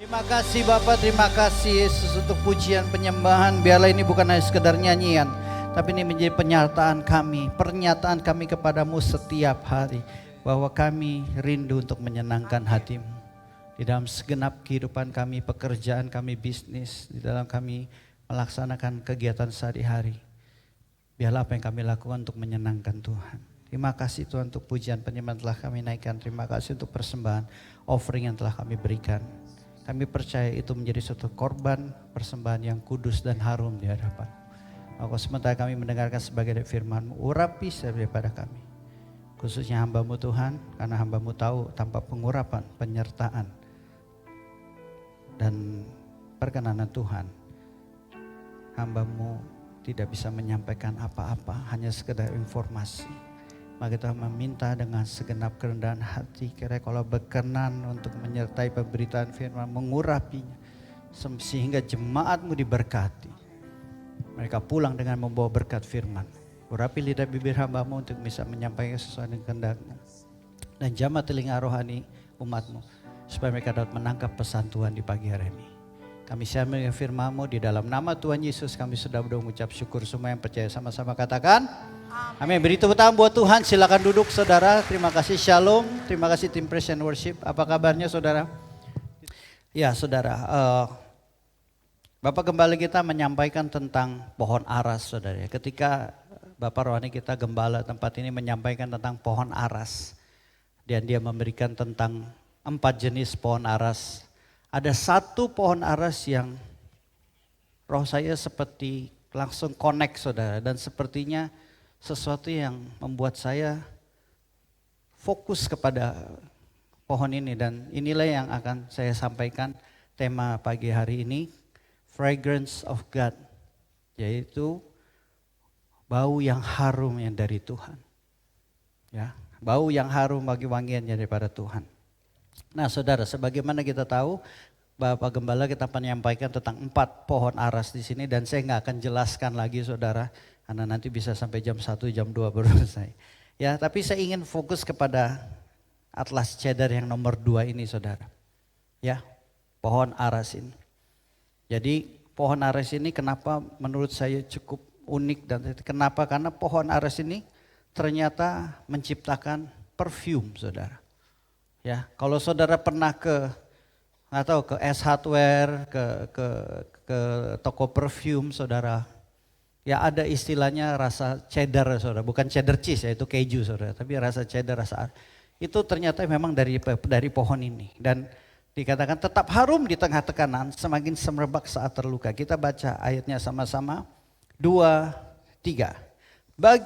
Terima kasih Bapak, terima kasih Yesus untuk pujian penyembahan. Biarlah ini bukan hanya sekedar nyanyian, tapi ini menjadi pernyataan kami kepadamu setiap hari. Bahwa kami rindu untuk menyenangkan hatimu. Di dalam segenap kehidupan kami, pekerjaan kami, bisnis, di dalam kami melaksanakan kegiatan sehari-hari. Biarlah apa yang kami lakukan untuk menyenangkan Tuhan. Terima kasih Tuhan untuk pujian penyembahan telah kami naikkan. Terima kasih untuk persembahan, offering yang telah kami berikan. Kami percaya itu menjadi suatu korban persembahan yang kudus dan harum di hadapan. Maka sementara kami mendengarkan sebagai firman-Mu, urapi daripada kami. Khususnya hamba-Mu Tuhan, karena hamba-Mu tahu tanpa pengurapan, penyertaan, dan perkenanan Tuhan, hamba-Mu tidak bisa menyampaikan apa-apa, hanya sekedar informasi. Maka kita meminta dengan segenap kerendahan hati, kira kalau berkenan untuk menyertai pemberitaan firman, mengurapinya, sehingga jemaat-Mu diberkati. Mereka pulang dengan membawa berkat firman. Urapi lidah bibir hamba-Mu untuk bisa menyampaikan sesuai dengan kehendak-Mu. Dan jamah telinga rohani umat-Mu, supaya mereka dapat menangkap pesan Tuhan di pagi hari ini. Kami siap dengan firman-Mu, di dalam nama Tuhan Yesus kami sudah mengucap syukur. Semua yang percaya sama-sama katakan amin. Beri tepuk tangan buat Tuhan. Silakan duduk saudara. Terima kasih, shalom. Terima kasih tim Praise and Worship. Apa kabarnya saudara? Ya saudara, Bapak Gembala kita menyampaikan tentang pohon aras saudara. Ketika Bapak rohani kita Gembala tempat ini menyampaikan tentang pohon aras. Dan dia memberikan tentang 4 jenis pohon aras. Ada satu pohon aras yang roh saya seperti langsung connect saudara. Dan sepertinya sesuatu yang membuat saya fokus kepada pohon ini. Dan inilah yang akan saya sampaikan tema pagi hari ini. Fragrance of God. Yaitu bau yang harum yang dari Tuhan. Ya, bau yang harum bagi wangiannya daripada Tuhan. Nah saudara, sebagaimana kita tahu, Bapak Gembala kita menyampaikan tentang 4 pohon aras di sini dan saya nggak akan jelaskan lagi saudara, karena nanti bisa sampai jam 1, jam 2 baru selesai. Ya, tapi saya ingin fokus kepada Atlas Cedar yang nomor 2 ini saudara. Ya, pohon aras ini. Jadi pohon aras ini kenapa menurut saya cukup unik dan kenapa? Karena pohon aras ini ternyata menciptakan perfume saudara. Ya, kalau saudara pernah ke S Hardware, ke toko perfume saudara, ya ada istilahnya rasa cheddar saudara, bukan cheddar cheese ya, itu keju saudara, tapi rasa cheddar, itu ternyata memang dari pohon ini. Dan dikatakan tetap harum di tengah tekanan, semakin semerbak saat terluka. Kita baca ayatnya sama-sama, 2, 3.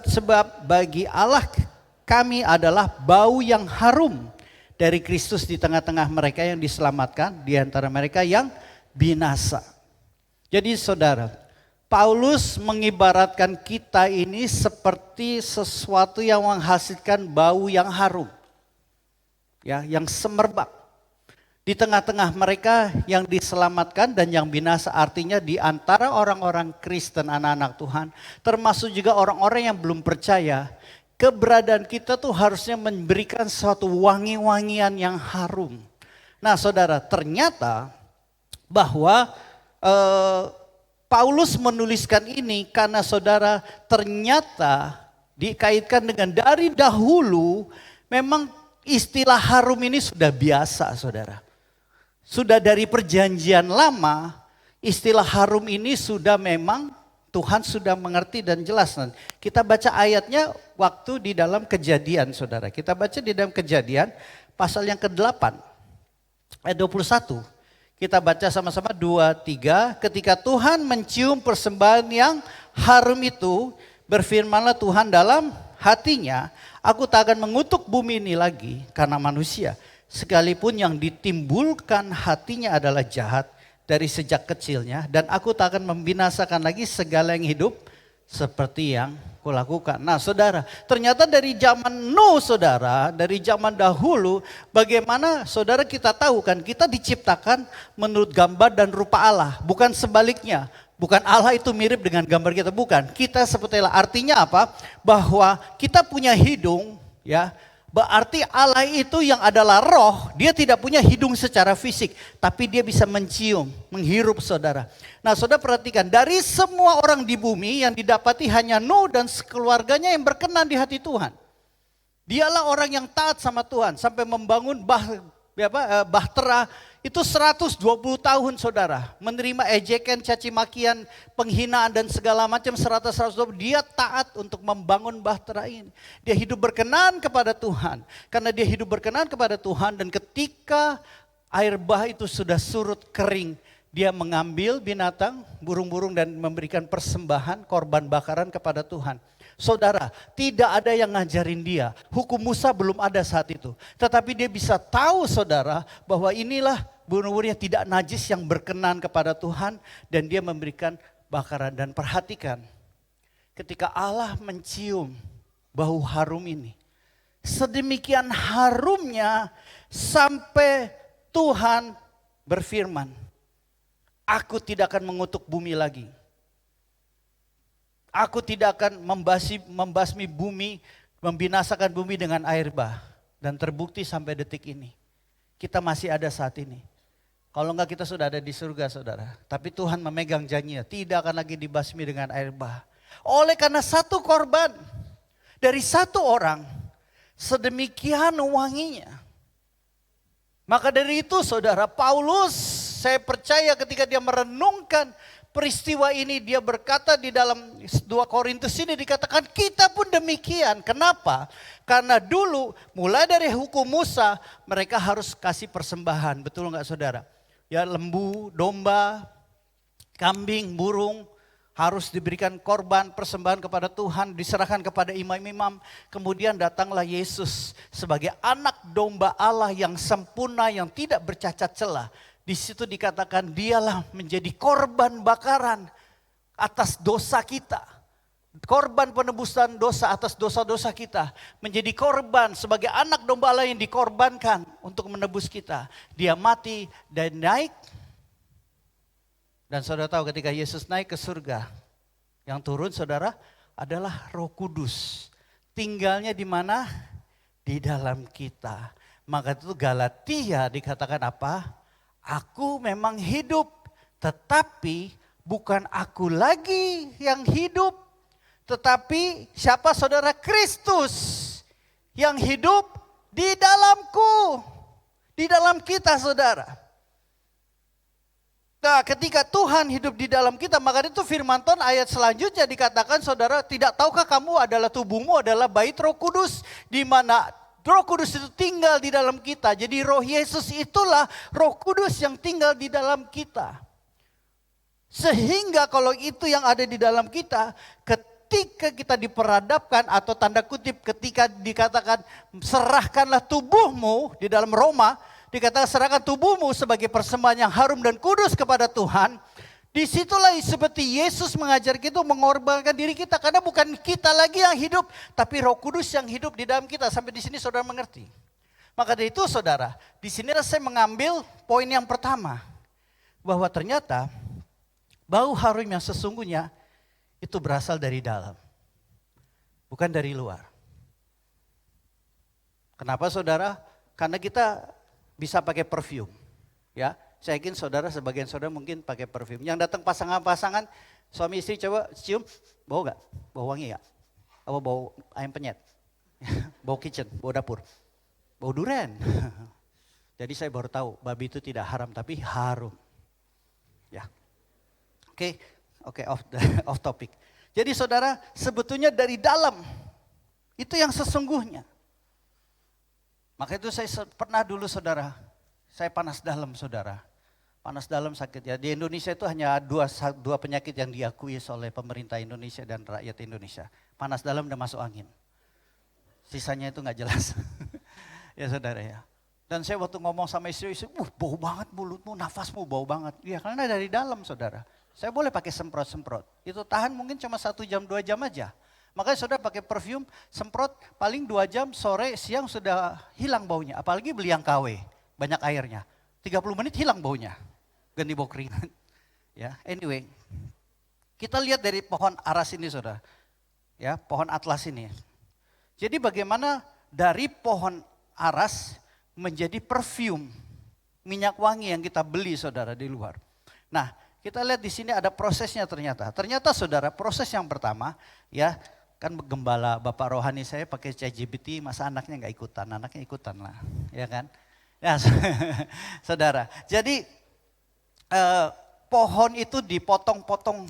Sebab bagi Allah kami adalah bau yang harum dari Kristus di tengah-tengah mereka yang diselamatkan, di antara mereka yang binasa. Jadi saudara, Paulus mengibaratkan kita ini seperti sesuatu yang menghasilkan bau yang harum. Ya, yang semerbak. Di tengah-tengah mereka yang diselamatkan dan yang binasa, artinya di antara orang-orang Kristen, anak-anak Tuhan, termasuk juga orang-orang yang belum percaya, keberadaan kita tuh harusnya memberikan suatu wangi-wangian yang harum. Nah saudara, ternyata bahwa Paulus menuliskan ini karena saudara ternyata dikaitkan dengan dari dahulu memang istilah harum ini sudah biasa saudara. Sudah dari perjanjian lama istilah harum ini sudah memang Tuhan sudah mengerti dan jelas. Kita baca ayatnya waktu di dalam Kejadian saudara. Kita baca di dalam Kejadian pasal yang ke-8 ayat 21. Kita baca sama-sama 2, 3. Ketika Tuhan mencium persembahan yang harum itu, berfirmanlah Tuhan dalam hatinya, aku tak akan mengutuk bumi ini lagi karena manusia. Sekalipun yang ditimbulkan hatinya adalah jahat dari sejak kecilnya, dan aku tak akan membinasakan lagi segala yang hidup seperti yang kulakukan. Nah saudara, ternyata dari zaman Nuh saudara, dari zaman dahulu, bagaimana saudara kita tahu kan, kita diciptakan menurut gambar dan rupa Allah, bukan sebaliknya. Bukan Allah itu mirip dengan gambar kita, bukan. Kita seperti Allah. Artinya apa? Bahwa kita punya hidung, ya, Berarti Allah itu yang adalah roh, dia tidak punya hidung secara fisik, tapi dia bisa mencium, menghirup saudara. Nah saudara perhatikan, dari semua orang di bumi yang didapati hanya Nuh dan sekeluarganya yang berkenan di hati Tuhan. Dialah orang yang taat sama Tuhan, sampai membangun bahtera itu 120 tahun saudara. Menerima ejekan, caci makian, penghinaan dan segala macam 120. Dia taat untuk membangun bahtera ini. Dia hidup berkenan kepada Tuhan. Karena dia hidup berkenan kepada Tuhan dan ketika air bah itu sudah surut kering, dia mengambil binatang, burung-burung dan memberikan persembahan, korban bakaran kepada Tuhan. Saudara, tidak ada yang ngajarin dia. Hukum Musa belum ada saat itu. Tetapi dia bisa tahu saudara bahwa inilah burung-burung yang tidak najis yang berkenan kepada Tuhan. Dan dia memberikan bakaran. Dan perhatikan, ketika Allah mencium bau harum ini. Sedemikian harumnya sampai Tuhan berfirman, aku tidak akan mengutuk bumi lagi. Aku tidak akan membasmi bumi, membinasakan bumi dengan air bah. Dan terbukti sampai detik ini. Kita masih ada saat ini. Kalau enggak kita sudah ada di surga saudara. Tapi Tuhan memegang janjinya, tidak akan lagi dibasmi dengan air bah. Oleh karena satu korban dari satu orang, sedemikian wanginya. Maka dari itu saudara, Paulus saya percaya ketika dia merenungkan peristiwa ini, dia berkata di dalam 2 Korintus ini dikatakan kita pun demikian. Kenapa? Karena dulu mulai dari hukum Musa mereka harus kasih persembahan. Betul enggak saudara? Ya, lembu, domba, kambing, burung harus diberikan korban persembahan kepada Tuhan, diserahkan kepada imam-imam. Kemudian datanglah Yesus sebagai anak domba Allah yang sempurna, yang tidak bercacat celah. Di situ dikatakan dialah menjadi korban bakaran atas dosa kita. Korban penebusan dosa atas dosa-dosa kita. Menjadi korban sebagai anak domba Allah yang dikorbankan untuk menebus kita. Dia mati dan naik. Dan saudara tahu ketika Yesus naik ke surga, yang turun saudara adalah Roh Kudus. Tinggalnya di mana? Di dalam kita. Maka itu Galatia dikatakan apa? Aku memang hidup, tetapi bukan aku lagi yang hidup. Tetapi siapa saudara? Kristus yang hidup di dalamku. Di dalam kita saudara. Nah ketika Tuhan hidup di dalam kita, maka itu firman Tuhan ayat selanjutnya dikatakan saudara, tidak tahukah kamu adalah tubuhmu adalah bait Roh Kudus, di mana Roh Kudus itu tinggal di dalam kita. Jadi Roh Yesus itulah Roh Kudus yang tinggal di dalam kita. Sehingga kalau itu yang ada di dalam kita, ketika kita diperadabkan atau tanda kutip ketika dikatakan serahkanlah tubuhmu di dalam Roma, dikatakan serahkan tubuhmu sebagai persembahan yang harum dan kudus kepada Tuhan. Disitulah seperti Yesus mengajar kita mengorbankan diri kita. Karena bukan kita lagi yang hidup, tapi Roh Kudus yang hidup di dalam kita. Sampai di sini saudara mengerti. Maka dari itu saudara, di sini saya mengambil poin yang pertama. Bahwa ternyata bau harum yang sesungguhnya itu berasal dari dalam. Bukan dari luar. Kenapa saudara? Karena kita bisa pakai perfume. Ya. Saya yakin saudara, sebagian saudara mungkin pakai parfum. Yang datang pasangan-pasangan, suami istri coba cium, bau gak? Bau wangi gak? Apa bau ayam penyet? Bau kitchen, bau dapur, bau durian. Jadi saya baru tahu, babi itu tidak haram tapi harum. Ya, oke, off topic. Jadi saudara, sebetulnya dari dalam, itu yang sesungguhnya. Maka itu saya pernah dulu saudara, saya panas dalam saudara. Panas dalam sakit ya. Di Indonesia itu hanya dua penyakit yang diakui oleh pemerintah Indonesia dan rakyat Indonesia. Panas dalam dan masuk angin. Sisanya itu gak jelas. Ya saudara ya. Dan saya waktu ngomong sama istri, bau banget mulutmu, nafasmu bau banget. Ya karena dari dalam saudara. Saya boleh pakai semprot-semprot. Itu tahan mungkin cuma 1 jam 2 jam aja. Makanya saudara pakai perfume, semprot paling 2 jam, sore, siang sudah hilang baunya. Apalagi beli yang KW, banyak airnya. 30 menit hilang baunya. Ganti bau keringat. Ya, anyway. Kita lihat dari pohon aras ini saudara. Ya, pohon atlas ini. Jadi bagaimana dari pohon aras menjadi perfume, minyak wangi yang kita beli saudara di luar. Nah, kita lihat di sini ada prosesnya ternyata. Ternyata saudara, proses yang pertama ya, kan gembala Bapak rohani saya pakai ChatGPT, masa anaknya nggak ikutan? Anaknya ikutan lah, ya kan? Ya, saudara. Jadi pohon itu dipotong-potong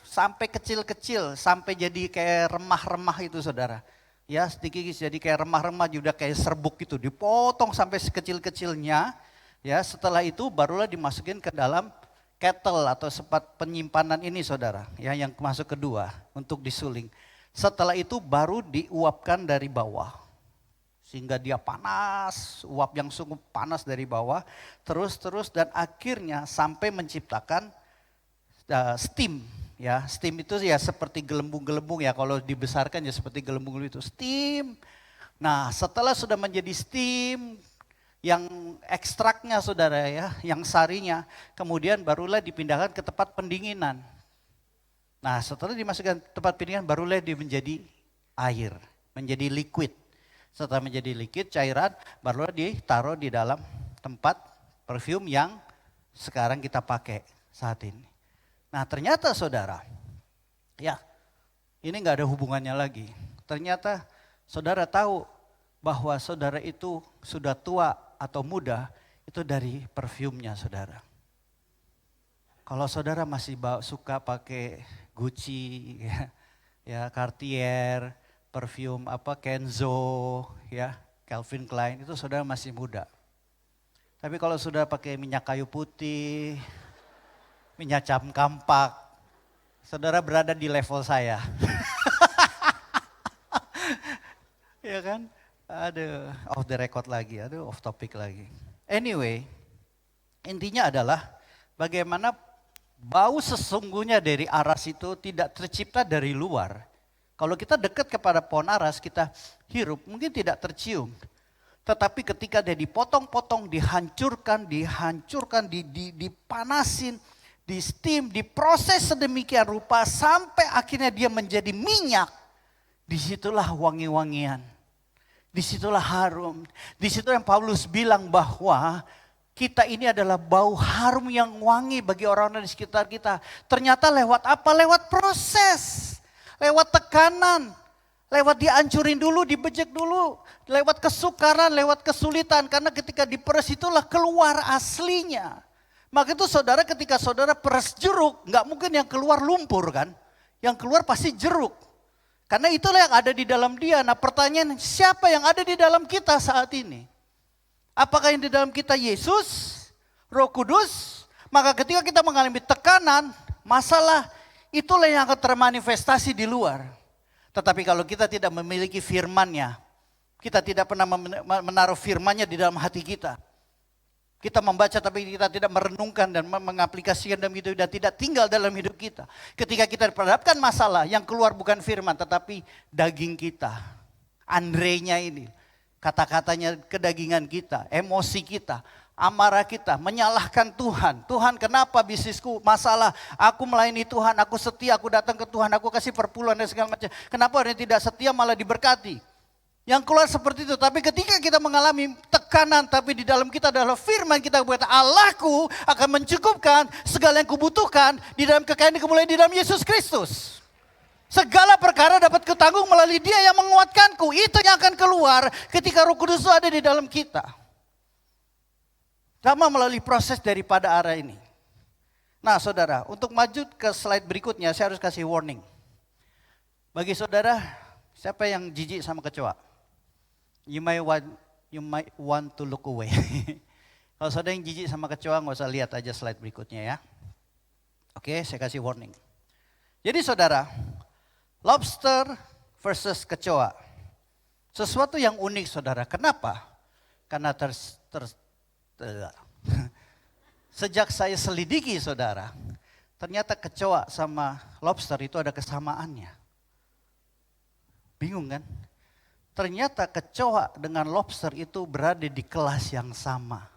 sampai kecil-kecil, sampai jadi kayak remah-remah itu saudara. Ya sedikit jadi kayak remah-remah, juga kayak serbuk itu, dipotong sampai sekecil-kecilnya. Ya setelah itu barulah dimasukin ke dalam kettle atau sempat penyimpanan ini saudara. Ya yang masuk kedua untuk disuling. Setelah itu baru diuapkan dari bawah. Sehingga dia panas, uap yang sungguh panas dari bawah. Terus dan akhirnya sampai menciptakan steam. Ya, steam itu ya seperti gelembung-gelembung ya, kalau dibesarkan ya seperti gelembung itu steam. Nah, setelah sudah menjadi steam, yang ekstraknya saudara ya, yang sarinya, kemudian barulah dipindahkan ke tempat pendinginan. Nah, setelah dimasukkan tempat pendinginan barulah dia menjadi air, menjadi liquid. Setelah menjadi liquid, cairan, barulah ditaruh di dalam tempat perfume yang sekarang kita pakai saat ini. Nah ternyata saudara, ya ini gak ada hubungannya lagi. Ternyata saudara tahu bahwa saudara itu sudah tua atau muda, itu dari perfumenya saudara. Kalau saudara masih suka pakai Gucci, ya Cartier, perfume Kenzo, ya Calvin Klein, itu saudara masih muda. Tapi kalau sudah pakai minyak kayu putih, minyak kampak, saudara berada di level saya. Ya kan? Aduh, off the record lagi, aduh off topic lagi. Anyway, intinya adalah bagaimana bau sesungguhnya dari aras itu tidak tercipta dari luar. Kalau kita dekat kepada pohon aras, kita hirup, mungkin tidak tercium. Tetapi ketika dia dipotong-potong, dihancurkan, dipanasin, di steam, diproses sedemikian rupa sampai akhirnya dia menjadi minyak. Disitulah wangi-wangian, disitulah harum. Disitulah yang Paulus bilang bahwa kita ini adalah bau harum yang wangi bagi orang-orang di sekitar kita. Ternyata lewat apa? Lewat proses, lewat tekanan, lewat dihancurin dulu, dibejek dulu, lewat kesukaran, lewat kesulitan. Karena ketika diperes itulah keluar aslinya. Maka itu saudara, ketika saudara peres jeruk, nggak mungkin yang keluar lumpur kan. Yang keluar pasti jeruk. Karena itulah yang ada di dalam dia. Nah pertanyaan, siapa yang ada di dalam kita saat ini? Apakah yang di dalam kita Yesus, Roh Kudus? Maka ketika kita mengalami tekanan, masalah, itulah yang akan termanifestasi di luar. Tetapi kalau kita tidak memiliki firman-Nya, kita tidak pernah menaruh firman-Nya di dalam hati kita. Kita membaca tapi kita tidak merenungkan dan mengaplikasikan dalam hidup dan tidak tinggal dalam hidup kita. Ketika kita diperhadapkan masalah, yang keluar bukan firman tetapi daging kita. Andrenya ini, kata-katanya kedagingan kita, emosi kita, amarah kita, menyalahkan Tuhan. Tuhan kenapa bisnisku masalah, aku melayani Tuhan, aku setia, aku datang ke Tuhan, aku kasih perpuluhan dan segala macam. Kenapa orang yang tidak setia malah diberkati? Yang keluar seperti itu, tapi ketika kita mengalami tekanan, tapi di dalam kita adalah firman, kita berkata, Allahku akan mencukupkan segala yang kubutuhkan di dalam kekayaan kemuliaan di dalam Yesus Kristus. Segala perkara dapat kutanggung melalui Dia yang menguatkanku. Itu yang akan keluar ketika Roh Kudus ada di dalam kita. Sama melalui proses daripada arah ini. Nah saudara, untuk maju ke slide berikutnya, saya harus kasih warning. Bagi saudara, siapa yang jijik sama kecoa? You might want to look away. Kalau saudara yang jijik sama kecoa, nggak usah lihat aja slide berikutnya ya. Oke, saya kasih warning. Jadi saudara, lobster versus kecoa. Sesuatu yang unik saudara. Kenapa? Karena sejak saya selidiki saudara, ternyata kecoa sama lobster itu ada kesamaannya. Bingung kan? Ternyata kecoa dengan lobster itu berada di kelas yang sama.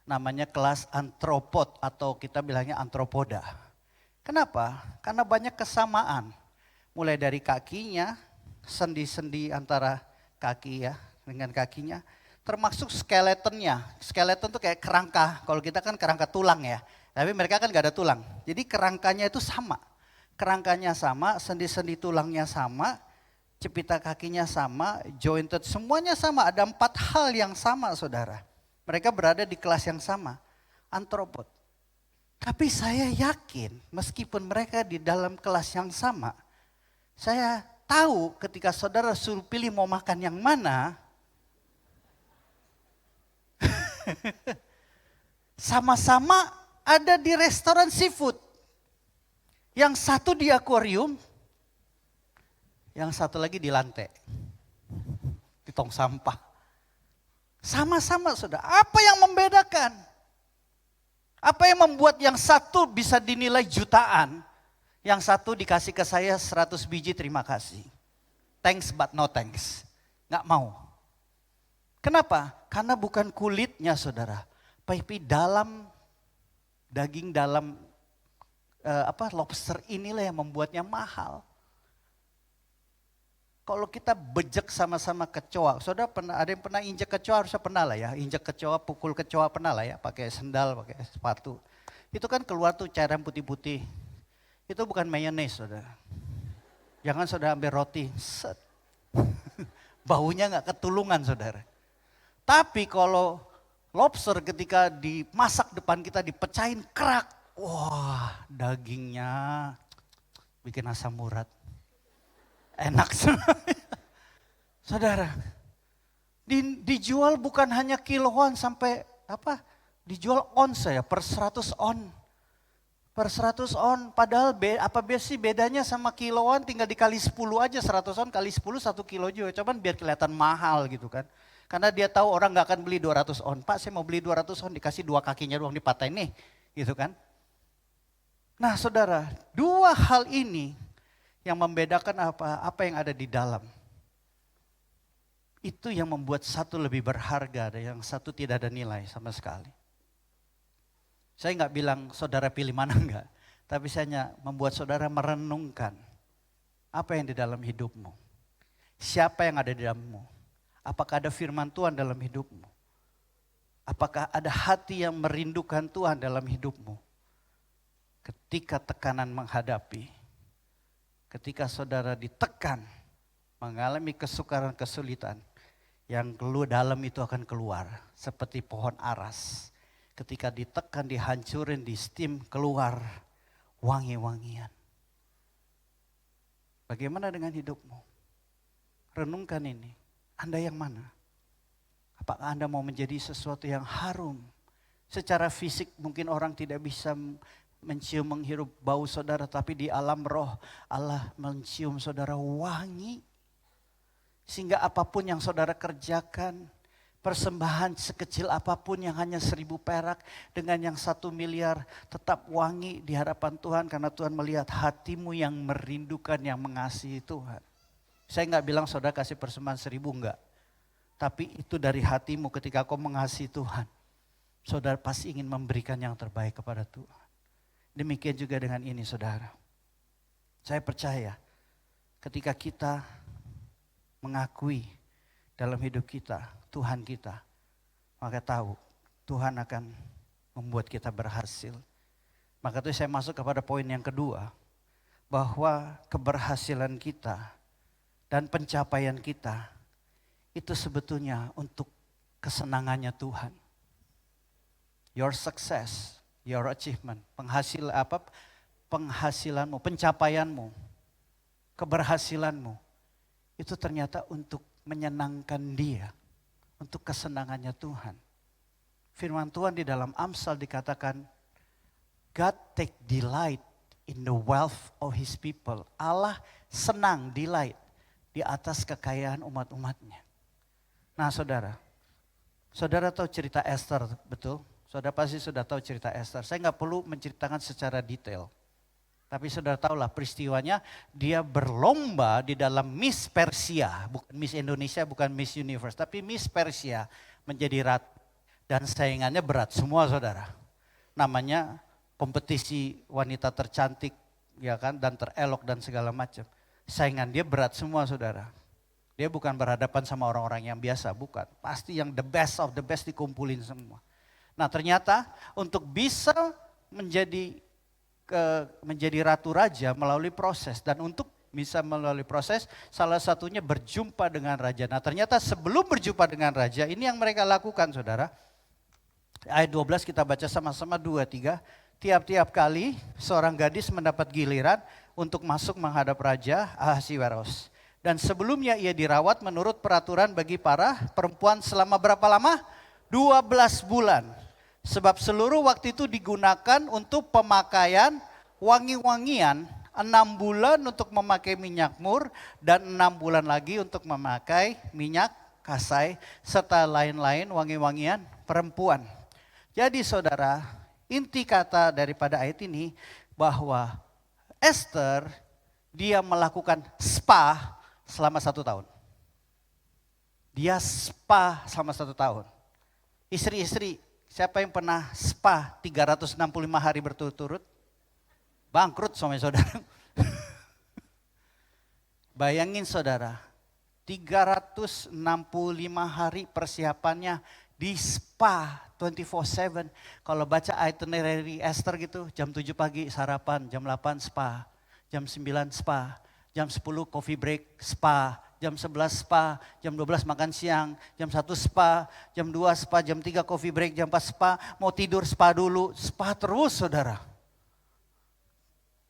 Namanya kelas antropod atau kita bilangnya antropoda. Kenapa? Karena banyak kesamaan. Mulai dari kakinya, sendi-sendi antara kaki ya dengan kakinya, termasuk skeletonnya. Skeleton tuh kayak kerangka, kalau kita kan kerangka tulang ya, tapi mereka kan gak ada tulang. Jadi kerangkanya itu sama, kerangkanya sama, sendi-sendi tulangnya sama, cepita kakinya sama, jointed, semuanya sama. Ada 4 hal yang sama saudara. Mereka berada di kelas yang sama, antropod. Tapi saya yakin meskipun mereka di dalam kelas yang sama, saya tahu ketika saudara suruh pilih mau makan yang mana, sama-sama ada di restoran seafood. Yang satu di akuarium, yang satu lagi di lantai, di tong sampah. Sama-sama saudara, apa yang membedakan? Apa yang membuat yang satu bisa dinilai jutaan, yang satu dikasih ke saya 100 biji terima kasih. Thanks but no thanks, gak mau. Kenapa? Karena bukan kulitnya saudara, tapi dalam daging dalam lobster inilah yang membuatnya mahal. Kalau kita bejek sama-sama kecoa, saudara ada yang pernah injek kecoa, harusnya pernah lah ya, injek kecoa, pukul kecoa pernah lah ya, pakai sendal, pakai sepatu. Itu kan keluar tuh cairan putih-putih. Itu bukan mayonnaise saudara. Jangan saudara ambil roti, set. Baunya gak ketulungan saudara. Tapi kalau lobster ketika dimasak depan kita dipecahin kerak, wah dagingnya bikin asam urat. Enak saudara. Dijual bukan hanya kiloan sampai dijual ons ya per 100 on. Per 100 on, padahal sih bedanya sama kiloan, tinggal dikali 10 aja, 100 on kali 10 1 kilo juga. Cuman biar kelihatan mahal gitu kan. Karena dia tahu orang gak akan beli 200 on. Pak saya mau beli 200 on, dikasih 2 kakinya doang dipatahin nih gitu kan. Nah saudara, 2 hal ini yang membedakan apa yang ada di dalam. Itu yang membuat satu lebih berharga dan yang satu tidak ada nilai sama sekali. Saya nggak bilang saudara pilih mana enggak, tapi saya hanya membuat saudara merenungkan apa yang di dalam hidupmu. Siapa yang ada di dalammu? Apakah ada firman Tuhan dalam hidupmu? Apakah ada hati yang merindukan Tuhan dalam hidupmu? Ketika tekanan menghadapi, ketika saudara ditekan, mengalami kesukaran, kesulitan, yang dalam itu akan keluar seperti pohon aras. Ketika ditekan, dihancurin, di steam, keluar wangi-wangian. Bagaimana dengan hidupmu? Renungkan ini. Anda yang mana? Apakah Anda mau menjadi sesuatu yang harum? Secara fisik mungkin orang tidak bisa mencium, menghirup bau saudara, tapi di alam roh Allah mencium saudara wangi. Sehingga apapun yang saudara kerjakan, persembahan sekecil apapun yang hanya 1.000 perak dengan yang 1 miliar tetap wangi di hadapan Tuhan. Karena Tuhan melihat hatimu yang merindukan, yang mengasihi Tuhan. Saya gak bilang saudara kasih persembahan 1.000, enggak. Tapi itu dari hatimu ketika kau mengasihi Tuhan. Saudara pasti ingin memberikan yang terbaik kepada Tuhan. Demikian juga dengan ini saudara. Saya percaya ketika kita mengakui dalam hidup kita Tuhan kita, maka tahu Tuhan akan membuat kita berhasil. Maka itu saya masuk kepada poin yang kedua, bahwa keberhasilan kita dan pencapaian kita itu sebetulnya untuk kesenangannya Tuhan. Your success, your achievement, penghasilanmu, pencapaianmu, keberhasilanmu, itu ternyata untuk menyenangkan Dia, untuk kesenangannya Tuhan. Firman Tuhan di dalam Amsal dikatakan, God take delight in the wealth of His people. Allah senang, delight di atas kekayaan umat-umatnya. Nah saudara tahu cerita Esther, betul? Saudara pasti sudah tahu cerita Esther. Saya nggak perlu menceritakan secara detail. Tapi saudara tahulah peristiwanya, dia berlomba di dalam Miss Persia. Bukan Miss Indonesia, bukan Miss Universe. Tapi Miss Persia menjadi ratu. Dan saingannya berat semua saudara. Namanya kompetisi wanita tercantik ya kan, dan terelok dan segala macam. Saingan dia berat semua saudara. Dia bukan berhadapan sama orang-orang yang biasa, bukan. Pasti yang the best of the best dikumpulin semua. Nah ternyata untuk bisa menjadi ratu raja melalui proses. Dan untuk bisa melalui proses salah satunya berjumpa dengan raja. Nah ternyata sebelum berjumpa dengan raja ini yang mereka lakukan saudara. Ayat 12 kita baca sama-sama 2-3. Tiap-tiap kali seorang gadis mendapat giliran untuk masuk menghadap Raja Ahasiweros. Dan sebelumnya ia dirawat menurut peraturan bagi para perempuan selama berapa lama? 12 bulan. Sebab seluruh waktu itu digunakan untuk pemakaian wangi-wangian. 6 bulan untuk memakai minyak mur dan 6 bulan lagi untuk memakai minyak kasai. Serta lain-lain wangi-wangian perempuan. Jadi saudara, inti kata daripada ayat ini bahwa Esther dia melakukan spa selama 1 tahun. Dia spa selama 1 tahun. Istri-istri, siapa yang pernah spa 365 hari berturut-turut? Bangkrut suami saudara. Bayangin saudara, 365 hari persiapannya di spa 24/7. Kalau baca itinerary Esther gitu, jam 7 pagi sarapan, jam 8 spa, jam 9 spa, jam 10 coffee break spa, jam 11 spa, jam 12 makan siang, jam 1 spa, jam 2 spa, jam 3 coffee break, jam 4 spa, mau tidur spa dulu, spa terus saudara.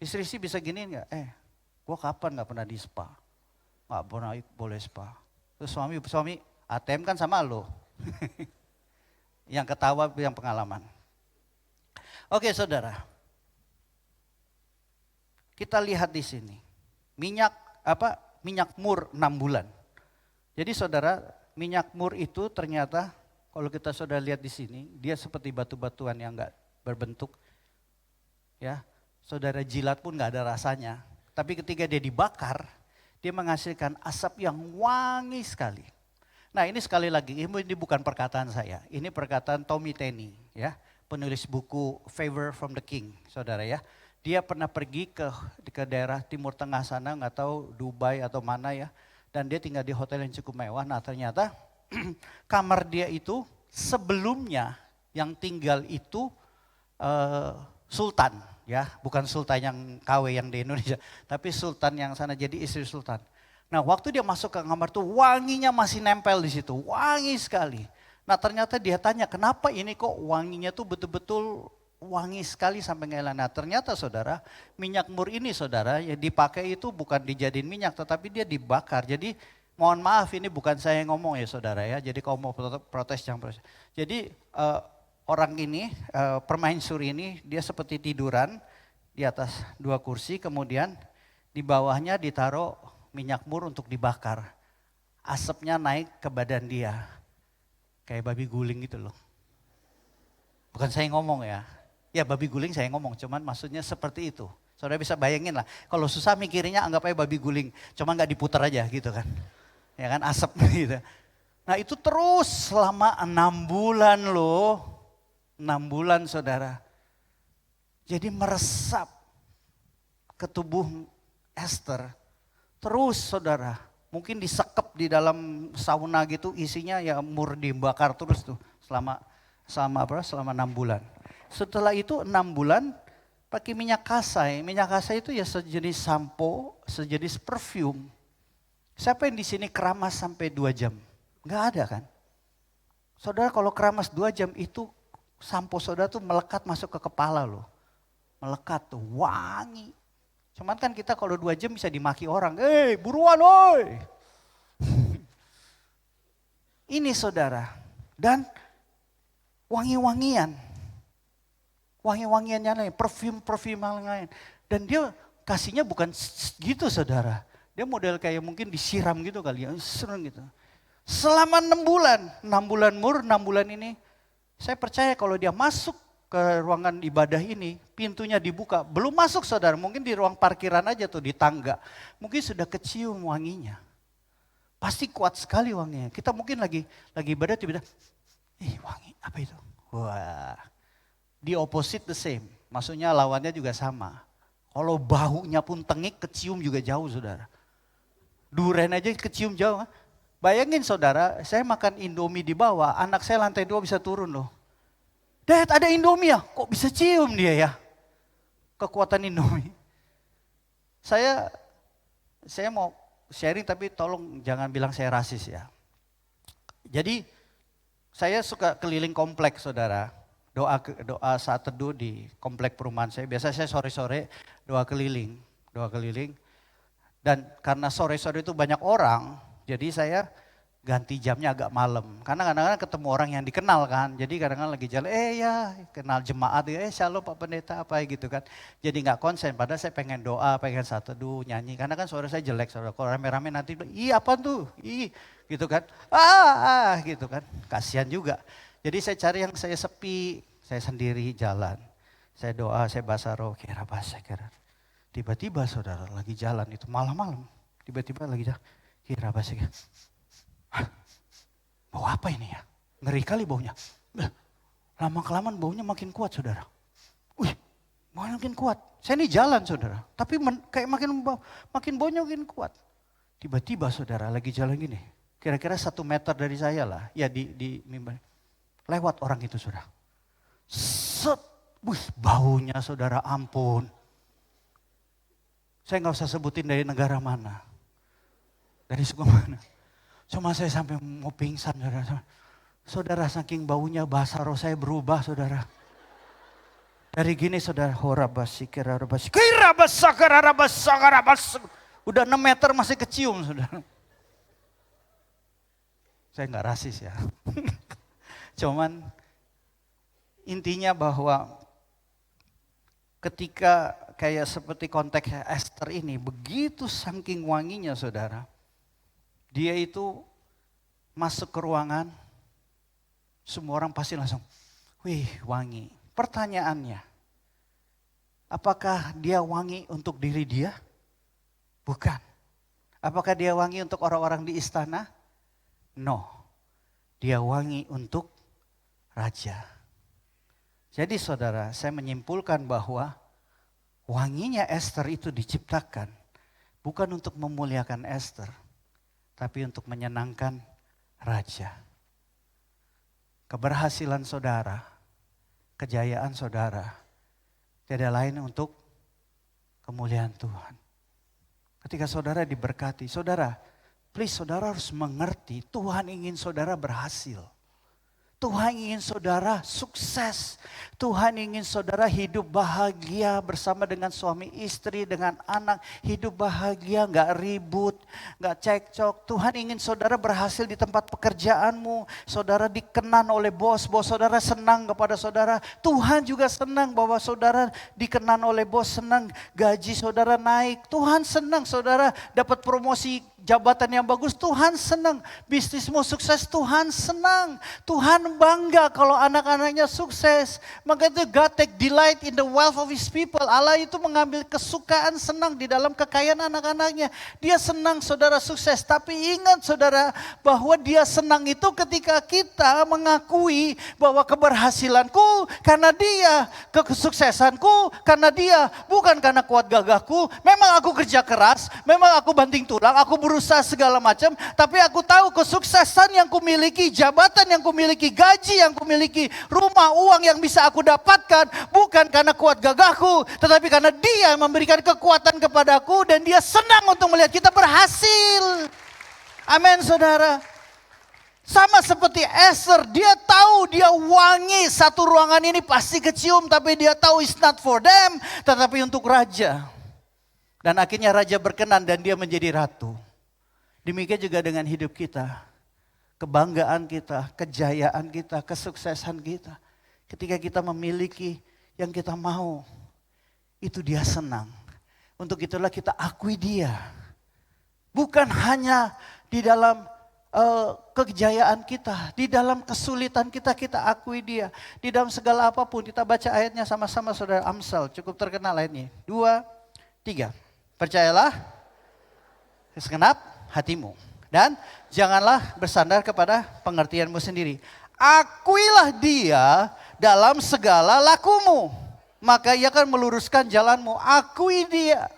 Istri-istri bisa gini enggak? Gua kapan gak pernah di spa? Gak pernah boleh spa. Terus suami ATM kan sama lo. Yang ketawa yang pengalaman. Oke saudara. Kita lihat di sini. Minyak mur 6 bulan. Jadi saudara, minyak mur itu ternyata kalau kita sudah lihat di sini, dia seperti batu-batuan yang enggak berbentuk. Ya. Saudara jilat pun enggak ada rasanya. Tapi ketika dia dibakar, dia menghasilkan asap yang wangi sekali. Nah ini sekali lagi, ini bukan perkataan saya, ini perkataan Tommy Tenney, ya, penulis buku Favor from the King, saudara ya. Dia pernah pergi ke daerah Timur Tengah sana, nggak tahu Dubai atau mana ya, dan dia tinggal di hotel yang cukup mewah. Nah ternyata kamar dia itu sebelumnya yang tinggal itu sultan, ya, bukan sultan yang KW yang di Indonesia, tapi sultan yang sana jadi istri sultan. Nah waktu dia masuk ke kamar tuh wanginya masih nempel di situ, wangi sekali. Nah ternyata dia tanya kenapa ini kok wanginya tuh betul-betul wangi sekali sampai nggak hilang. Nah ternyata saudara minyak mur ini saudara yang dipakai itu bukan dijadiin minyak tetapi dia dibakar. Jadi mohon maaf ini bukan saya yang ngomong ya saudara ya. Jadi kalau mau protes jangan protes. Jadi orang ini permaisuri ini dia seperti tiduran di atas 2 kursi kemudian di bawahnya ditaruh minyak mur untuk dibakar. Asapnya naik ke badan dia. Kayak babi guling gitu loh. Bukan saya ngomong ya. Ya babi guling saya ngomong, cuman maksudnya seperti itu. Saudara bisa bayangin lah. Kalau susah mikirnya anggap aja babi guling. Cuman gak diputar aja gitu kan. Ya kan asap gitu. Nah itu terus selama 6 bulan loh. 6 bulan saudara. Jadi meresap ke tubuh Esther. Terus saudara, mungkin disekep di dalam sauna gitu isinya ya mur dibakar terus tuh selama 6 bulan. Setelah itu 6 bulan pakai minyak kasai. Minyak kasai itu ya sejenis sampo, sejenis perfume. Siapa yang di sini keramas sampai 2 jam? Enggak ada kan? Saudara kalau keramas 2 jam itu sampo saudara tuh melekat masuk ke kepala loh. Melekat tuh, wangi. Cuman kan kita kalau 2 jam bisa dimaki orang. Buruan woi. Ini saudara. Dan wangi-wangian. Wangi-wangian yang lain. Perfume yang lain. Dan dia kasihnya bukan gitu saudara. Dia model kayak mungkin disiram gitu kali ya. Serem gitu. Selama 6 bulan. 6 bulan mur, 6 bulan ini. Saya percaya kalau dia masuk ke ruangan ibadah ini, pintunya dibuka. Belum masuk saudara, mungkin di ruang parkiran aja tuh di tangga. Mungkin sudah kecium wanginya. Pasti kuat sekali wanginya. Kita mungkin lagi ibadah tiba-tiba, wangi apa itu? Wah, the opposite the same. Maksudnya lawannya juga sama. Kalau baunya pun tengik, kecium juga jauh saudara. Duren aja kecium jauh. Bayangin saudara, saya makan Indomie di bawah, anak saya lantai 2 bisa turun loh. Dad, ada Indomie ya? Kok bisa cium dia ya? Kekuatan Indomie. Saya mau sharing tapi tolong jangan bilang saya rasis ya. Jadi saya suka keliling komplek saudara. Doa saat teduh di komplek perumahan saya. Biasa saya sore-sore doa keliling. Dan karena sore-sore itu banyak orang, jadi saya ganti jamnya agak malam. Karena kadang-kadang ketemu orang yang dikenal kan. Jadi kadang-kadang lagi jalan, ya kenal jemaat, shalom Pak Pendeta apa gitu kan. Jadi gak konsen, padahal saya pengen doa, pengen saat teduh, nyanyi. Karena kan suara saya jelek, saudara. Kalau rame-rame nanti, apa tuh? Gitu kan. Gitu kan. Kasihan juga. Jadi saya cari yang saya sepi, saya sendiri jalan. Saya doa, saya bahasa roh, kira. Tiba-tiba saudara lagi jalan itu malam-malam. Tiba-tiba lagi jalan, kira. Bau apa ini ya? Ngeri kali baunya. Lama-kelamaan baunya makin kuat saudara. Makin kuat. Saya ini jalan saudara. Tapi kayak makin baunya makin kuat. Tiba-tiba saudara lagi jalan gini. Kira-kira 1 meter dari saya lah. Ya di mimbar. Lewat orang itu saudara. Set. Baunya saudara ampun. Saya gak usah sebutin dari negara mana. Dari suku mana. Cuma saya sampai mau pingsan saudara. Saudara saking baunya bahasa roh saya berubah saudara. Dari gini saudara. Udah 6 meter masih kecium saudara. Saya gak rasis ya. Cuman intinya bahwa ketika kayak seperti konteks Esther ini. Begitu saking wanginya saudara. Dia itu masuk ke ruangan, semua orang pasti langsung, wih wangi. Pertanyaannya, apakah dia wangi untuk diri dia? Bukan. Apakah dia wangi untuk orang-orang di istana? No. Dia wangi untuk raja. Jadi saudara, saya menyimpulkan bahwa wanginya Esther itu diciptakan bukan untuk memuliakan Esther, tapi untuk menyenangkan raja. Keberhasilan saudara, kejayaan saudara, tidak lain untuk kemuliaan Tuhan. Ketika saudara diberkati, saudara, please saudara harus mengerti Tuhan ingin saudara berhasil. Tuhan ingin saudara sukses. Tuhan ingin saudara hidup bahagia bersama dengan suami istri, dengan anak. Hidup bahagia, gak ribut, gak cekcok. Tuhan ingin saudara berhasil di tempat pekerjaanmu. Saudara dikenan oleh bos saudara senang kepada saudara. Tuhan juga senang bahwa saudara dikenan oleh bos, senang gaji saudara naik. Tuhan senang saudara dapat promosi jabatan yang bagus, Tuhan senang. Bisnismu sukses, Tuhan senang. Tuhan bangga kalau anak-anaknya sukses. Maka itu God take delight in the wealth of his people. Allah itu mengambil kesukaan, senang di dalam kekayaan anak-anaknya. Dia senang saudara sukses. Tapi ingat saudara bahwa dia senang itu ketika kita mengakui bahwa keberhasilanku karena dia, kesuksesanku karena dia, bukan karena kuat gagahku. Memang aku kerja keras, memang aku banting tulang, aku berusaha segala macam, tapi aku tahu kesuksesan yang kumiliki, jabatan yang kumiliki, gaji yang kumiliki, rumah, uang yang bisa aku dapatkan bukan karena kuat gagahku, tetapi karena dia memberikan kekuatan kepadaku dan dia senang untuk melihat kita berhasil. Amin saudara. Sama seperti Esther, dia tahu dia wangi, satu ruangan ini pasti kecium, tapi dia tahu it's not for them, tetapi untuk raja. Dan akhirnya raja berkenan dan dia menjadi ratu. Demikian juga dengan hidup kita. Kebanggaan kita, kejayaan kita, kesuksesan kita. Ketika kita memiliki yang kita mau, itu dia senang. Untuk itulah kita akui dia. Bukan hanya di dalam kejayaan kita, di dalam kesulitan kita, kita akui dia. Di dalam segala apapun, kita baca ayatnya sama-sama saudara. Amsal, cukup terkenal ayatnya. 2, 3. Percayalah segenap hatimu. Dan janganlah bersandar kepada pengertianmu sendiri. Akuilah dia dalam segala lakumu, maka ia akan meluruskan jalanmu. Akui dia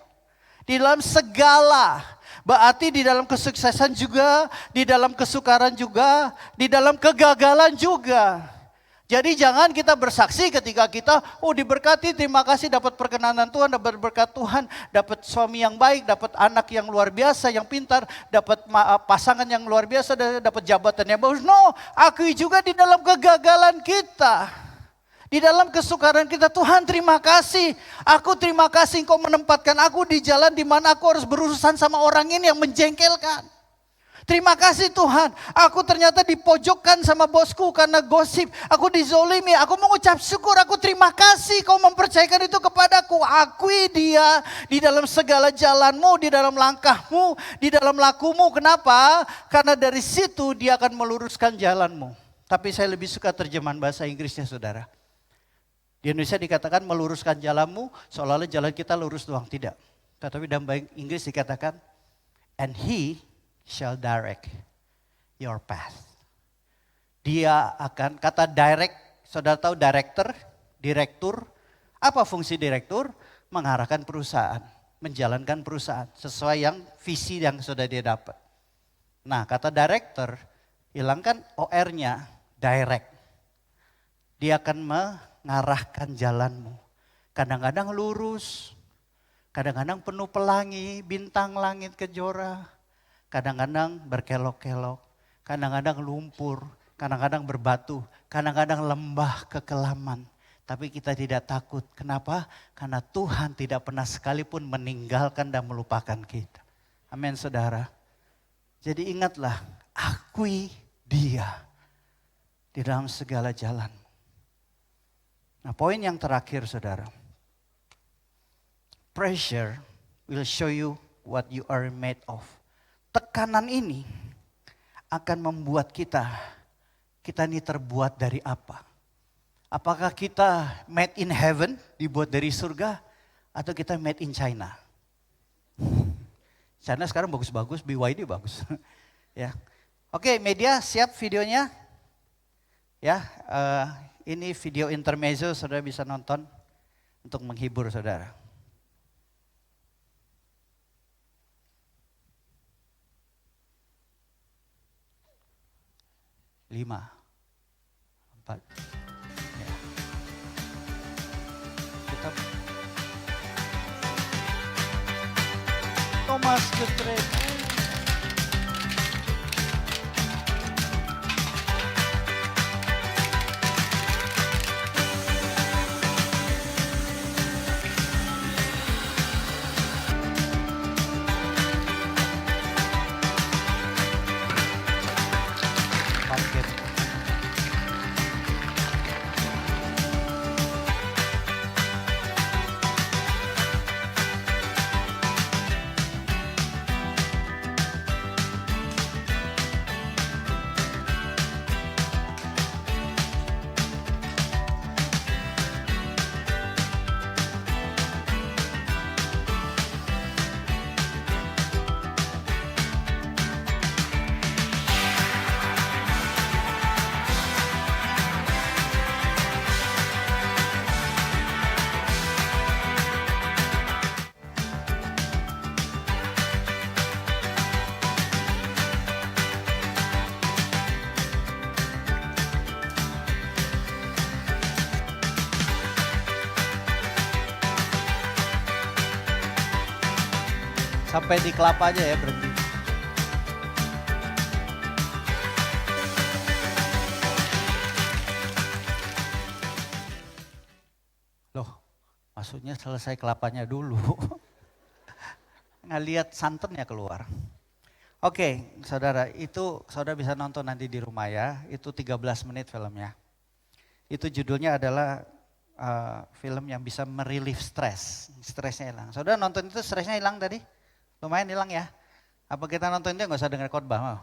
di dalam segala. Berarti di dalam kesuksesan juga, di dalam kesukaran juga, di dalam kegagalan juga. Jadi jangan kita bersaksi ketika kita, diberkati, terima kasih dapat perkenanan Tuhan, dapat berkat Tuhan, dapat suami yang baik, dapat anak yang luar biasa, yang pintar, dapat pasangan yang luar biasa, dapat jabatan yang bagus. No, akui juga di dalam kegagalan kita. Di dalam kesukaran kita, Tuhan terima kasih. Aku terima kasih Engkau menempatkan aku di jalan di mana aku harus berurusan sama orang ini yang menjengkelkan. Terima kasih Tuhan, aku ternyata dipojokkan sama bosku karena gosip. Aku dizolimi, aku mengucap syukur, aku terima kasih Kau mempercayakan itu kepadaku. Akui dia di dalam segala jalanmu, di dalam langkahmu, di dalam lakumu. Kenapa? Karena dari situ dia akan meluruskan jalanmu. Tapi saya lebih suka terjemahan bahasa Inggrisnya saudara. Di Indonesia dikatakan meluruskan jalanmu, seolah-olah jalan kita lurus doang, tidak. Tetapi dalam bahasa Inggris dikatakan, and He shall direct your path. Dia akan, kata direct, saudara tahu direktur. Apa fungsi direktur? Mengarahkan perusahaan, menjalankan perusahaan sesuai yang visi yang sudah dia dapat. Nah kata director, hilangkan OR-nya, direct. Dia akan mengarahkan jalanmu. Kadang-kadang lurus, kadang-kadang penuh pelangi, bintang langit kejora. Kadang-kadang berkelok-kelok, kadang-kadang lumpur, kadang-kadang berbatu, kadang-kadang lembah kekelaman. Tapi kita tidak takut. Kenapa? Karena Tuhan tidak pernah sekalipun meninggalkan dan melupakan kita. Amin saudara. Jadi ingatlah, akui Dia di dalam segala jalan. Nah poin yang terakhir saudara. Pressure will show you what you are made of. Tekanan ini akan membuat kita ini terbuat dari apa? Apakah kita made in heaven, dibuat dari surga, atau kita made in China? China sekarang bagus-bagus, BYD bagus. Ya, oke media siap videonya? Ya, ini video intermezzo, saudara bisa nonton untuk menghibur saudara. 5, 4, ya. Kita Thomas Getrek. Sampai di kelapa aja ya berhenti. Loh, maksudnya selesai kelapanya dulu. Ngelihat santannya keluar. Oke, saudara, itu saudara bisa nonton nanti di rumah ya. Itu 13 menit filmnya. Itu judulnya adalah film yang bisa merelief stres. Stresnya hilang. Saudara nonton itu stresnya hilang tadi? Lumayan hilang ya. Apa kita nonton itu nggak usah dengar khotbah mau?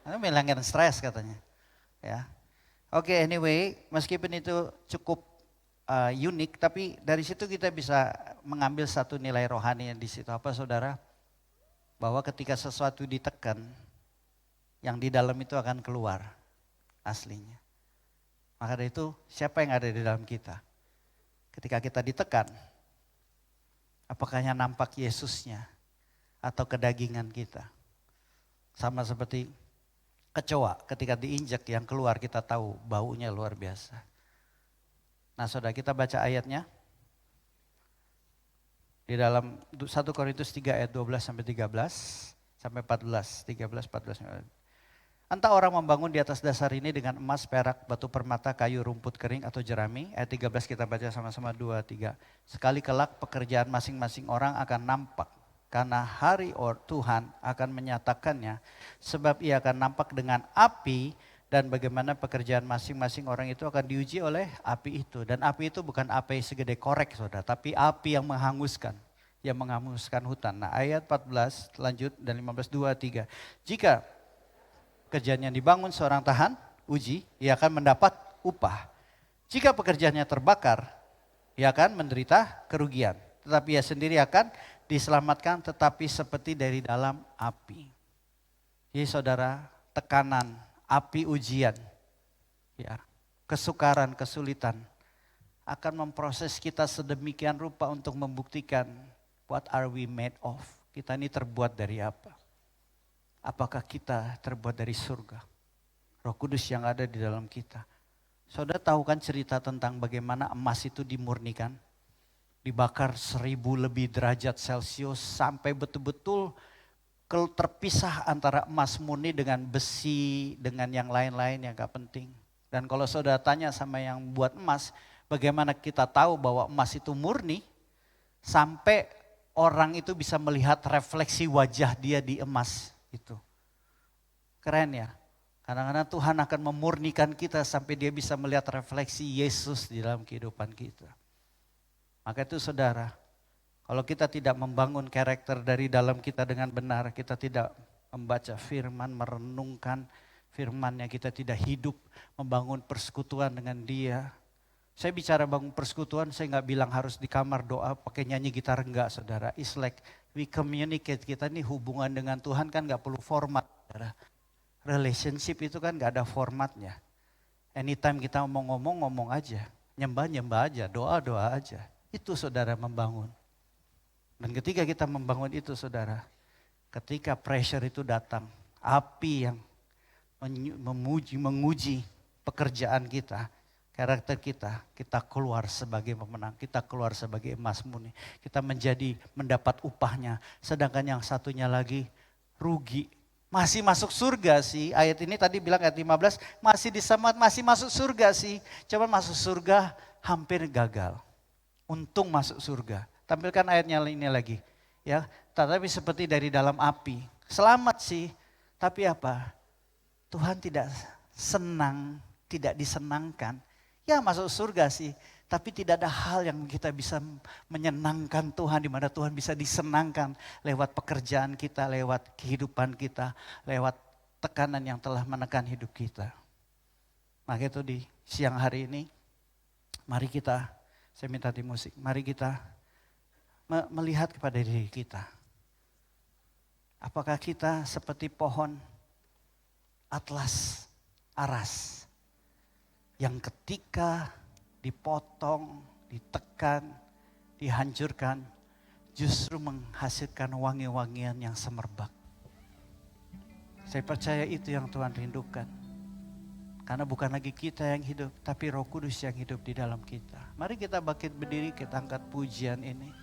Itu menghilangkan stres katanya. Ya. Oke, anyway, meskipun itu cukup unik, tapi dari situ kita bisa mengambil satu nilai rohani yang di situ. Apa saudara? Bahwa ketika sesuatu ditekan, yang di dalam itu akan keluar aslinya. Maka dari itu, siapa yang ada di dalam kita? Ketika kita ditekan, apakah yang nampak Yesusnya? atau kedagingan kita. Sama seperti kecoa ketika diinjak yang keluar kita tahu baunya luar biasa. Nah saudara kita baca ayatnya. Di dalam 1 Korintus 3 ayat 12 sampai 13 sampai 14, 13, 14. Entah orang membangun di atas dasar ini dengan emas, perak, batu permata, kayu, rumput kering atau jerami. Ayat 13 kita baca sama-sama 2, 3. Sekali kelak pekerjaan masing-masing orang akan nampak. Karena hari Tuhan akan menyatakannya. Sebab ia akan nampak dengan api dan bagaimana pekerjaan masing-masing orang itu akan diuji oleh api itu. Dan api itu bukan api segede korek saudara, tapi api yang menghanguskan. Yang menghanguskan hutan. Nah ayat 14 lanjut dan 15, 2, 3. Jika pekerjaan yang dibangun seorang tahan uji, ia akan mendapat upah. Jika pekerjaannya terbakar, ia akan menderita kerugian. Tetapi ia sendiri akan diselamatkan tetapi seperti dari dalam api. Jadi saudara, tekanan, api ujian, ya, kesukaran, kesulitan akan memproses kita sedemikian rupa untuk membuktikan what are we made of. Kita ini terbuat dari apa? Apakah kita terbuat dari surga? Roh Kudus yang ada di dalam kita. Saudara tahu kan cerita tentang bagaimana emas itu dimurnikan? Dibakar 1000 lebih derajat Celcius sampai betul-betul terpisah antara emas murni dengan besi, dengan yang lain-lain yang gak penting. Dan kalau saudara tanya sama yang buat emas, bagaimana kita tahu bahwa emas itu murni? Sampai orang itu bisa melihat refleksi wajah dia di emas. Itu keren ya. Kadang-kadang Tuhan akan memurnikan kita sampai dia bisa melihat refleksi Yesus di dalam kehidupan kita. Maka itu saudara, kalau kita tidak membangun karakter dari dalam kita dengan benar, kita tidak membaca firman, merenungkan firman-Nya, kita tidak hidup membangun persekutuan dengan Dia. Saya bicara bangun persekutuan, saya nggak bilang harus di kamar doa pakai nyanyi gitar, enggak saudara. It's like we communicate, kita nih hubungan dengan Tuhan kan nggak perlu format. Saudara. Relationship itu kan nggak ada formatnya. Anytime kita ngomong-ngomong, ngomong aja. Nyembah-nyembah aja, doa-doa aja. Itu saudara membangun. Dan ketika kita membangun itu saudara, ketika pressure itu datang, api yang menguji pekerjaan kita, karakter kita, kita keluar sebagai pemenang, kita keluar sebagai emas murni. Kita mendapat upahnya, sedangkan yang satunya lagi rugi. Masih masuk surga sih, ayat ini tadi bilang ayat 15, masih diselamat, masih masuk surga sih. Coba masuk surga hampir gagal. Untung masuk surga. Tampilkan ayatnya ini lagi. Ya, tetapi seperti dari dalam api. Selamat sih, tapi apa? Tuhan tidak senang, tidak disenangkan. Ya masuk surga sih, tapi tidak ada hal yang kita bisa menyenangkan Tuhan, di mana Tuhan bisa disenangkan lewat pekerjaan kita, lewat kehidupan kita, lewat tekanan yang telah menekan hidup kita. Maka itu di siang hari ini, mari kita, saya minta di musik, mari kita melihat kepada diri kita. Apakah kita seperti pohon atlas, aras, yang ketika dipotong, ditekan, dihancurkan, justru menghasilkan wangi-wangian yang semerbak. Saya percaya itu yang Tuhan rindukan. Karena bukan lagi kita yang hidup, tapi Roh Kudus yang hidup di dalam kita. Mari kita bangkit berdiri, kita angkat pujian ini.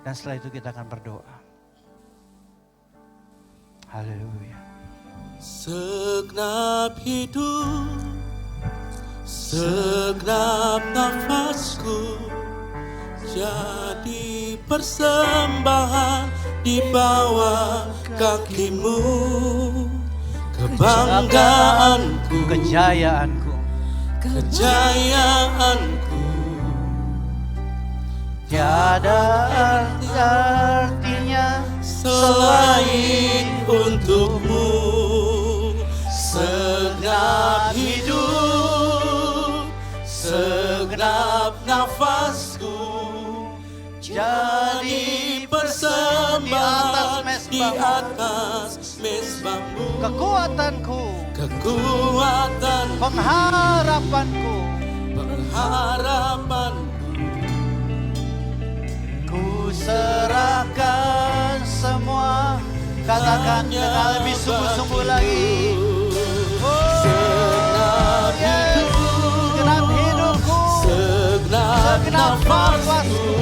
Dan setelah itu kita akan berdoa. Haleluya. Segenap hidup, segenap nafasku jadi persembahan di bawah kaki-Mu. Kebanggaanku, kejayaanku, kejayaanku, tiada artinya selain untuk-Mu. Segenap hidup, segenap nafasku jadi persembahan di atas mezbah-Mu. kekuatanku, pengharapanku, pengharapanku, ku serahkan Katakan dengan lebih sungguh-sungguh lagi. Segenap Segenap hidupku, segenap nafasku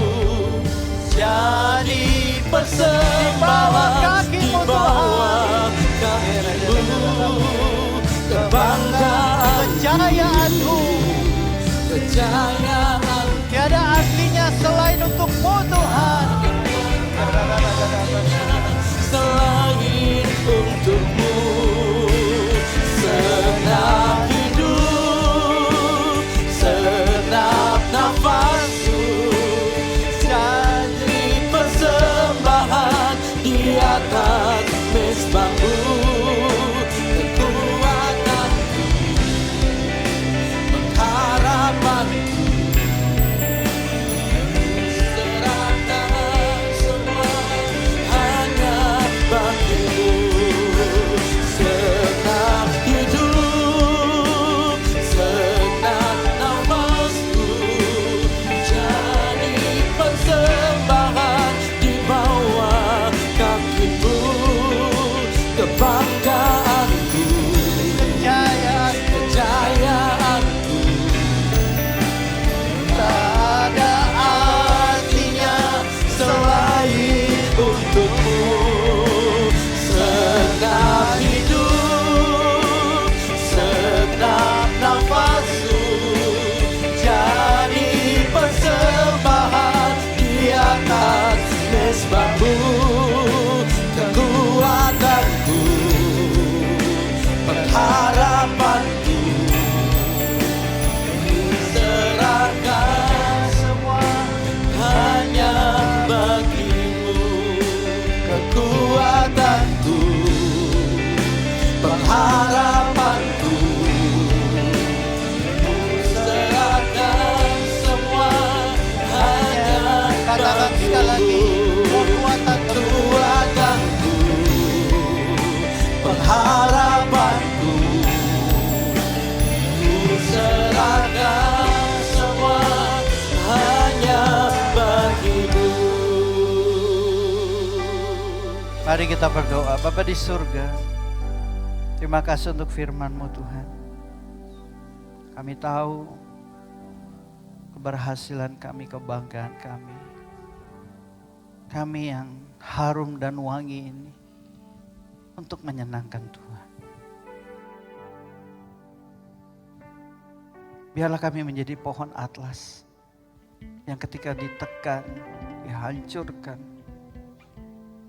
jadi persembahan di bawah kakimu. Kebanggaan, kejayaanku, kejayaan tiada artinya selain untukmu Tuhan. selain untukmu. Segenap hidup, segenap nafasku jadi persembahan di atas mezbahmu. Kekuatanku, pengharapanku, serahkan semua hanya bagimu. Segenap hidup, segenap nafasku jadi persembahan di bawah kakimu. Kebanggaanku, kejayaanku tak ada artinya selain untukmu. Segenap hidup, segenap nafasku jadi persembahan di atas mezbahmu. Kekuatanku, pengharapanku, serahkan semua hanya bagimu. Kekuatanku, pengharapanku, serahkan semua hanya Katakan sekali lagi, kekuatanku, pengharapanku, serahkan semua hanya bagimu. Mari kita berdoa. Bapa di surga, terima kasih untuk firman-Mu Tuhan. Kami tahu keberhasilan kami, kebanggaan kami. Kami yang harum dan wangi ini untuk menyenangkan Tuhan. Biarlah kami menjadi pohon atlas yang ketika ditekan, dihancurkan,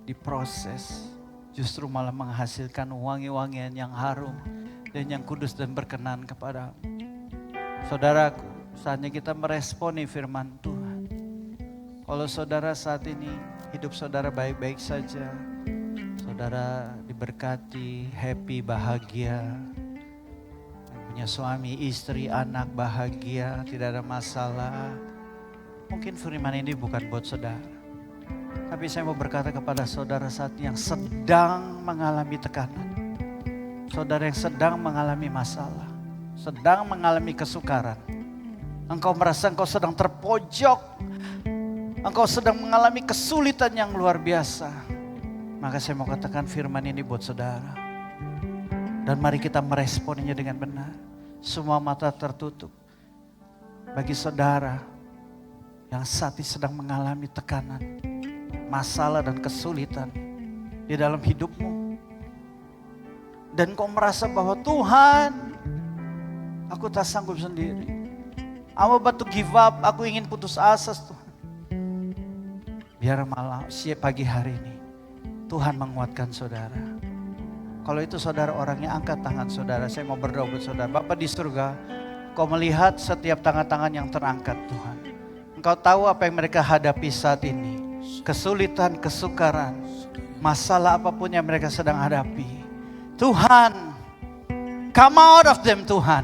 diproses, justru malah menghasilkan wangi-wangian yang harum dan yang kudus dan berkenan kepadamu. Saudaraku, saatnya kita meresponi firman Tuhan. Kalau saudara saat ini hidup saudara baik-baik saja, saudara diberkati, happy, bahagia, punya suami, istri, anak bahagia, tidak ada masalah. Mungkin firman ini bukan buat saudara. Tapi saya mau berkata kepada saudara saat ini yang sedang mengalami tekanan. Saudara yang sedang mengalami masalah, sedang mengalami kesukaran. Engkau merasa engkau sedang terpojok, engkau sedang mengalami kesulitan yang luar biasa. Maka saya mau katakan firman ini buat saudara. Dan mari kita meresponinya dengan benar. Semua mata tertutup. Bagi saudara yang saat ini sedang mengalami tekanan, masalah dan kesulitan di dalam hidupmu. Dan kau merasa bahwa Tuhan, aku tak sanggup sendiri. I'm about to give up, aku ingin putus asa Tuhan. Biar malam, pagi hari ini Tuhan menguatkan saudara. Kalau itu saudara orangnya, angkat tangan saudara. Saya mau berdoa buat saudara. Bapa di surga, Kau melihat setiap tangan-tangan yang terangkat Tuhan. Engkau tahu apa yang mereka hadapi saat ini. Kesulitan, kesukaran, masalah apapun yang mereka sedang hadapi. Tuhan, come out of them Tuhan.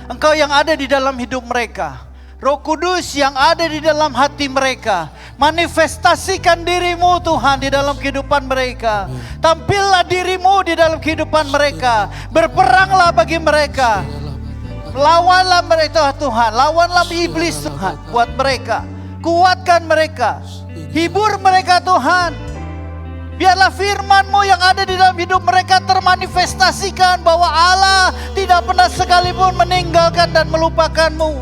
Engkau yang ada di dalam hidup mereka. Roh Kudus yang ada di dalam hati mereka. Manifestasikan dirimu Tuhan di dalam kehidupan mereka. Tampillah dirimu di dalam kehidupan mereka. Berperanglah bagi mereka. Lawanlah mereka Tuhan. Lawanlah iblis Tuhan buat mereka. Kuatkan mereka. Hibur mereka Tuhan. Biarlah firman-Mu yang ada di dalam hidup mereka termanifestasikan bahwa Allah tidak pernah sekalipun meninggalkan dan melupakan-Mu.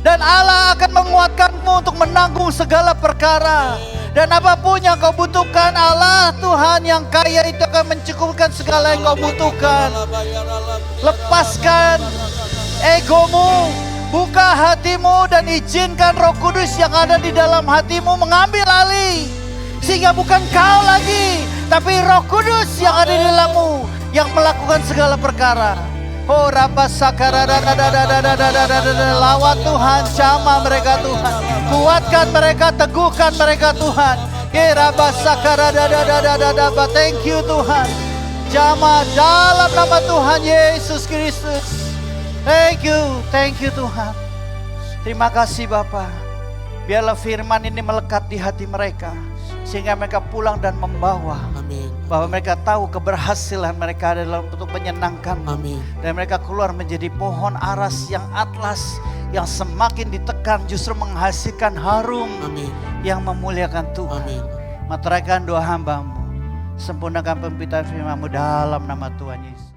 Dan Allah akan menguatkan-Mu untuk menanggung segala perkara. Dan apapun yang kau butuhkan, Allah Tuhan yang kaya itu akan mencukupkan segala yang kau butuhkan. Lepaskan egomu, buka hatimu dan izinkan Roh Kudus yang ada di dalam hatimu mengambil alih. Sehingga bukan kau lagi, tapi Roh Kudus yang ada di dalammu yang melakukan segala perkara. Oh Rabba Sakara, lawat Tuhan, jamah mereka Tuhan, kuatkan mereka, teguhkan mereka Tuhan. Rabba Sakara, thank you Tuhan, jamah dalam nama Tuhan Yesus Kristus. Thank you Tuhan. Terima kasih Bapa. Biarlah firman ini melekat di hati mereka, sehingga mereka pulang dan membawa. Amin. Bahwa mereka tahu keberhasilan mereka adalah untuk menyenangkan. Amin. Dan mereka keluar menjadi pohon aras yang atlas, yang semakin ditekan justru menghasilkan harum. Amin. Yang memuliakan Tuhan. Amin. Materaikan doa hamba-Mu, sempurnakan pemberitaan firman-Mu dalam nama Tuhan Yesus.